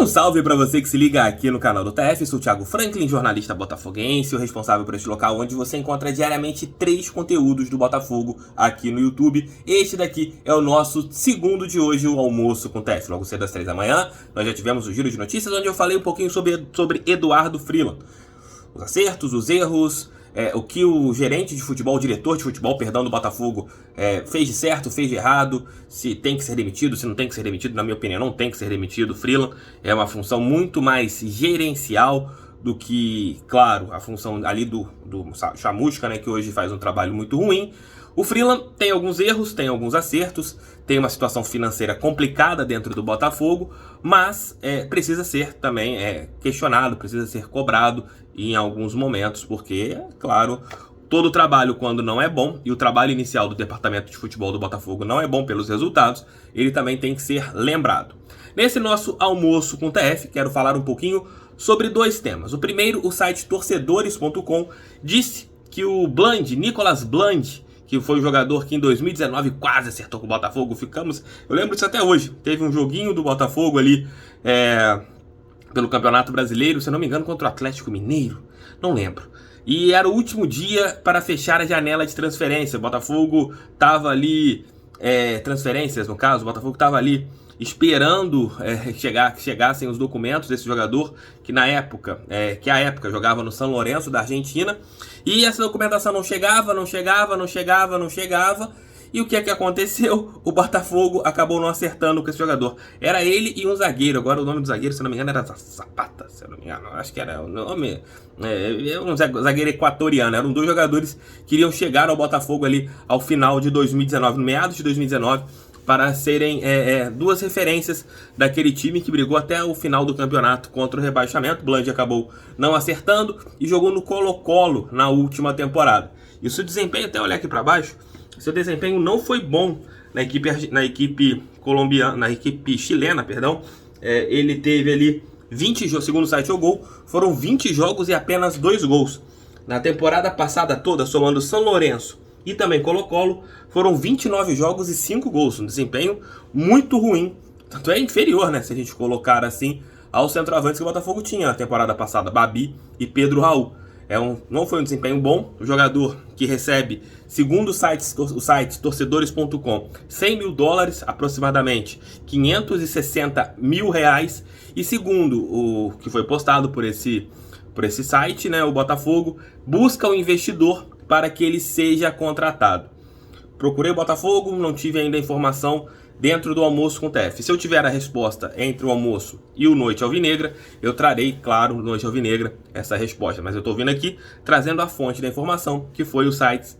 E um salve para você que se liga aqui no canal do TF, sou o Thiago Franklin, jornalista botafoguense, o responsável por este local onde você encontra diariamente 3 conteúdos do Botafogo aqui no YouTube. Este daqui é o nosso segundo de hoje, o Almoço com o TF. Logo cedo às 3 da manhã, nós já tivemos o Giro de Notícias, onde eu falei um pouquinho sobre Eduardo Freeland. Os acertos, os erros, o que o gerente de futebol, o diretor de futebol, perdão, do Botafogo fez de certo, fez de errado, se tem que ser demitido, se não tem que ser demitido. Na minha opinião, não tem que ser demitido. Freeland é uma função muito mais gerencial do que, claro, a função ali do Chamusca, né, que hoje faz um trabalho muito ruim. O Freeland tem alguns erros, tem alguns acertos, tem uma situação financeira complicada dentro do Botafogo, mas precisa ser também questionado, precisa ser cobrado em alguns momentos, porque, claro, todo trabalho, quando não é bom, e o trabalho inicial do departamento de futebol do Botafogo não é bom pelos resultados, ele também tem que ser lembrado. Nesse nosso almoço com o TF, quero falar um pouquinho sobre 2 temas. O primeiro, o site torcedores.com disse que o Nicolas Bland, que foi um jogador que em 2019 quase acertou com o Botafogo, eu lembro disso até hoje, teve um joguinho do Botafogo ali, pelo Campeonato Brasileiro, se não me engano, contra o Atlético Mineiro, não lembro. E era o último dia para fechar a janela de transferência. O Botafogo estava ali, transferências no caso, o Botafogo estava ali esperando que chegassem os documentos desse jogador, que à época jogava no São Lourenço da Argentina, e essa documentação não chegava. E o que é que aconteceu? O Botafogo acabou não acertando com esse jogador. Era ele e um zagueiro. Agora o nome do zagueiro, se não me engano, era Zapata, se não me engano. Acho que era o nome. Um zagueiro equatoriano. Eram 2 jogadores que iriam chegar ao Botafogo ali ao final de 2019, no meados de 2019, para serem 2 referências daquele time que brigou até o final do campeonato contra o rebaixamento. Bland acabou não acertando e jogou no Colo-Colo na última temporada. E o seu desempenho, até olhar aqui para baixo, seu desempenho não foi bom na equipe colombiana, na equipe chilena, perdão. Ele teve ali 20 jogos, segundo o site O Gol, foram 20 jogos e apenas 2 gols. Na temporada passada toda, somando São Lourenço e também Colo-Colo, foram 29 jogos e 5 gols. Um desempenho muito ruim. Tanto é inferior, né, se a gente colocar assim, aos centroavantes que o Botafogo tinha na temporada passada, Babi e Pedro Raul. Não foi um desempenho bom. O jogador que recebe, segundo o site torcedores.com, 100 mil dólares, aproximadamente 560 mil reais. E segundo o que foi postado por esse site, né, o Botafogo busca um investidor para que ele seja contratado. Procurei o Botafogo, não tive ainda a informação dentro do Almoço com o TF. Se eu tiver a resposta entre o almoço e o Noite Alvinegra, eu trarei, claro, no Noite Alvinegra, essa resposta. Mas eu estou vindo aqui trazendo a fonte da informação, que foi o site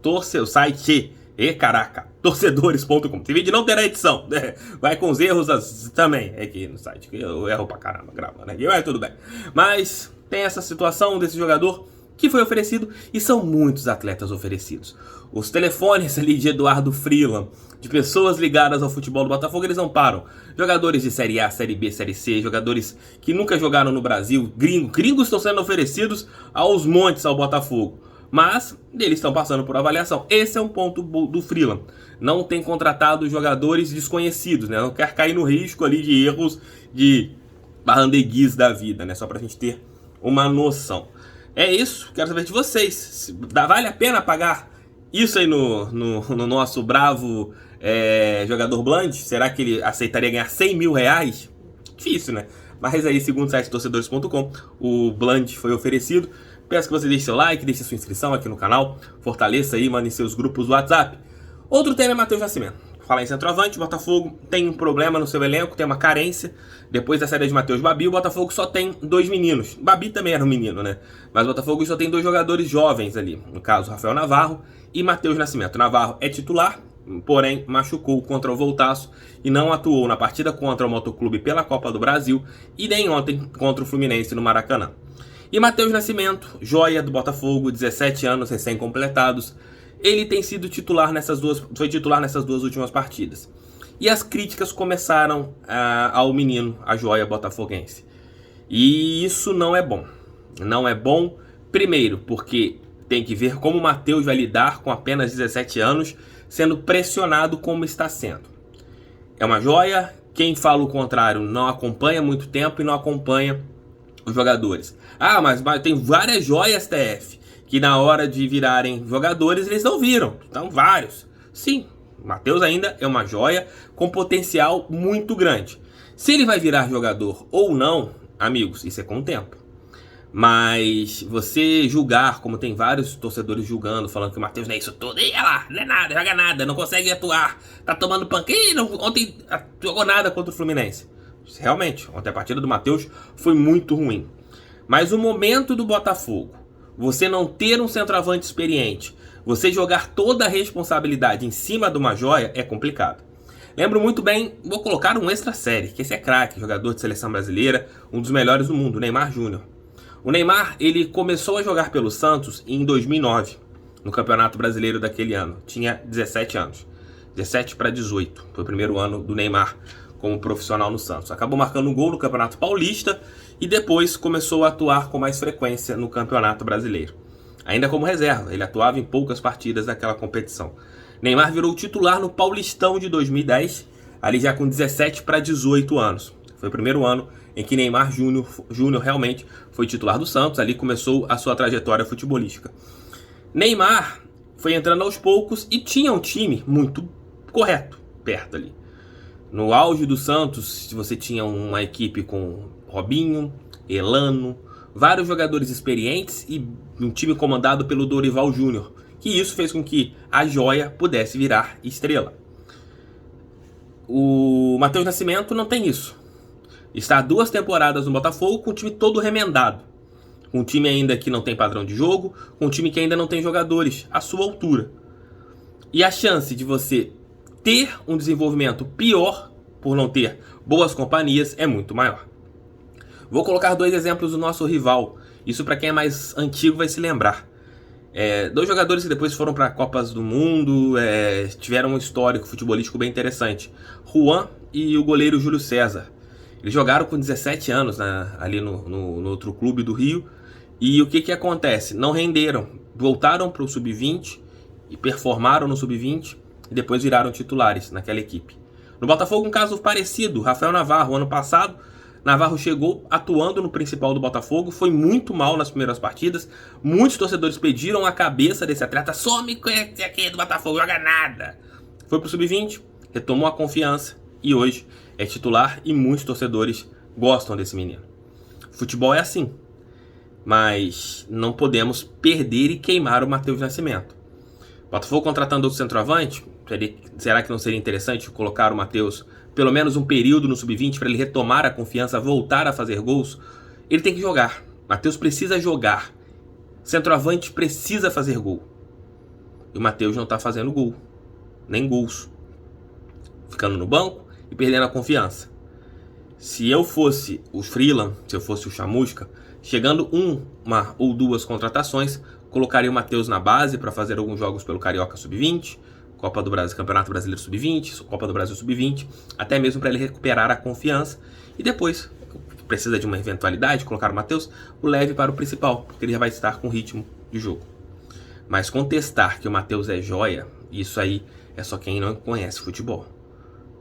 torcedores.com. Esse vídeo não terá edição, né? Vai com os erros também aqui no site, que eu erro pra caramba gravando aqui, mas tudo bem. Mas tem essa situação desse jogador que foi oferecido, e são muitos atletas oferecidos. Os telefones ali de Eduardo Freeland, de pessoas ligadas ao futebol do Botafogo, eles não param. Jogadores de Série A, Série B, Série C, jogadores que nunca jogaram no Brasil, gringos estão sendo oferecidos aos montes ao Botafogo. Mas eles estão passando por avaliação. Esse é um ponto do Freeland. Não tem contratado jogadores desconhecidos, né? Não quer cair no risco ali de erros de barrandeguis da vida, né? Só pra gente ter uma noção. É isso, quero saber de vocês. Vale a pena pagar isso aí no nosso bravo jogador Bland? Será que ele aceitaria ganhar 100 mil reais? Difícil, né? Mas aí, segundo o site torcedores.com, o Bland foi oferecido. Peço que você deixe seu like, deixe sua inscrição aqui no canal, fortaleça aí, mande seus grupos do WhatsApp. Outro tema é Matheus Nascimento. Falar em centroavante, o Botafogo tem um problema no seu elenco, tem uma carência. Depois da saída de Matheus Babi, o Botafogo só tem 2 meninos. Babi também era um menino, né? Mas o Botafogo só tem 2 jogadores jovens ali. No caso, Rafael Navarro e Matheus Nascimento. Navarro é titular, porém machucou contra o Voltaço e não atuou na partida contra o Motoclube pela Copa do Brasil e nem ontem contra o Fluminense no Maracanã. E Matheus Nascimento, joia do Botafogo, 17 anos recém-completados, ele tem sido foi titular nessas 2 últimas partidas. E as críticas começaram ao menino, a joia botafoguense. E isso não é bom. Não é bom, primeiro, porque tem que ver como o Matheus vai lidar com apenas 17 anos, sendo pressionado como está sendo. É uma joia Quem fala o contrário não acompanha muito tempo e não acompanha os jogadores. Ah, mas tem várias joias, TF, que na hora de virarem jogadores eles não viram. Então, vários. Sim, o Matheus ainda é uma joia com potencial muito grande. Se ele vai virar jogador ou não, amigos, isso é com o tempo. Mas você julgar, como tem vários torcedores julgando, falando que o Matheus não é isso tudo, e olha lá, não é nada, joga nada, não consegue atuar, tá tomando panquinha, ontem jogou nada contra o Fluminense. Realmente, ontem a partida do Matheus foi muito ruim. Mas o momento do Botafogo, você não ter um centroavante experiente, você jogar toda a responsabilidade em cima de uma joia, é complicado. Lembro muito bem, vou colocar um extra série, que esse é craque, jogador de seleção brasileira, um dos melhores do mundo, Neymar Júnior. O Neymar, ele começou a jogar pelo Santos em 2009, no Campeonato Brasileiro daquele ano. Tinha 17 anos, 17 para 18, foi o primeiro ano do Neymar como profissional no Santos. Acabou marcando um gol no Campeonato Paulista e depois começou a atuar com mais frequência no Campeonato Brasileiro. Ainda como reserva, ele atuava em poucas partidas daquela competição. Neymar virou titular no Paulistão de 2010, ali já com 17 para 18 anos. Foi o primeiro ano em que Neymar Júnior realmente foi titular do Santos, ali começou a sua trajetória futebolística. Neymar foi entrando aos poucos e tinha um time muito correto, perto ali. No auge do Santos, você tinha uma equipe com Robinho, Elano, vários jogadores experientes e um time comandado pelo Dorival Júnior, que isso fez com que a joia pudesse virar estrela. O Matheus Nascimento não tem isso. Está há 2 temporadas no Botafogo com o time todo remendado. Com um time ainda que não tem padrão de jogo, com um time que ainda não tem jogadores à sua altura. E a chance de você ter um desenvolvimento pior por não ter boas companhias é muito maior. Vou colocar 2 exemplos do nosso rival. Isso para quem é mais antigo vai se lembrar. 2 jogadores que depois foram para Copas do Mundo, tiveram um histórico futebolístico bem interessante. Juan e o goleiro Júlio César. Eles jogaram com 17 anos ali no outro clube do Rio. E o que acontece? Não renderam. Voltaram para o Sub-20 e performaram no Sub-20 e depois viraram titulares naquela equipe. No Botafogo, um caso parecido. Rafael Navarro, ano passado, Navarro chegou atuando no principal do Botafogo, foi muito mal nas primeiras partidas. Muitos torcedores pediram a cabeça desse atleta. Some com esse aqui do Botafogo, joga nada. Foi pro Sub-20, retomou a confiança e hoje é titular e muitos torcedores gostam desse menino. Futebol é assim, mas não podemos perder e queimar o Matheus Nascimento. Botafogo contratando outro centroavante, será que não seria interessante colocar o Matheus pelo menos um período no Sub-20 para ele retomar a confiança, voltar a fazer gols? Ele tem que jogar. Matheus precisa jogar. Centroavante precisa fazer gol. E o Matheus não está fazendo gol. Nem gols. Ficando no banco e perdendo a confiança. Se eu fosse o Freeland, se eu fosse o Chamusca, chegando uma ou 2 contratações, colocaria o Matheus na base para fazer alguns jogos pelo Carioca Sub-20, Copa do Brasil, Campeonato Brasileiro Sub-20, Copa do Brasil Sub-20, até mesmo para ele recuperar a confiança. E depois, precisa de uma eventualidade, colocar o Matheus, o leve para o principal, porque ele já vai estar com ritmo de jogo. Mas contestar que o Matheus é joia, isso aí é só quem não conhece futebol.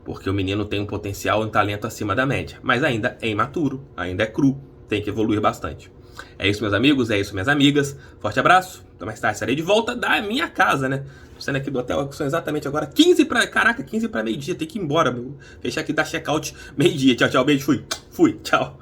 Porque o menino tem um potencial e um talento acima da média, mas ainda é imaturo, ainda é cru, tem que evoluir bastante. É isso, meus amigos, é isso, minhas amigas. Forte abraço, então mais tarde estarei de volta da minha casa, né? Tô saindo aqui do hotel, são exatamente agora 15 para meio-dia, tem que ir embora, meu. Fechar aqui, dar check-out meio-dia. Tchau, tchau, beijo, fui, tchau.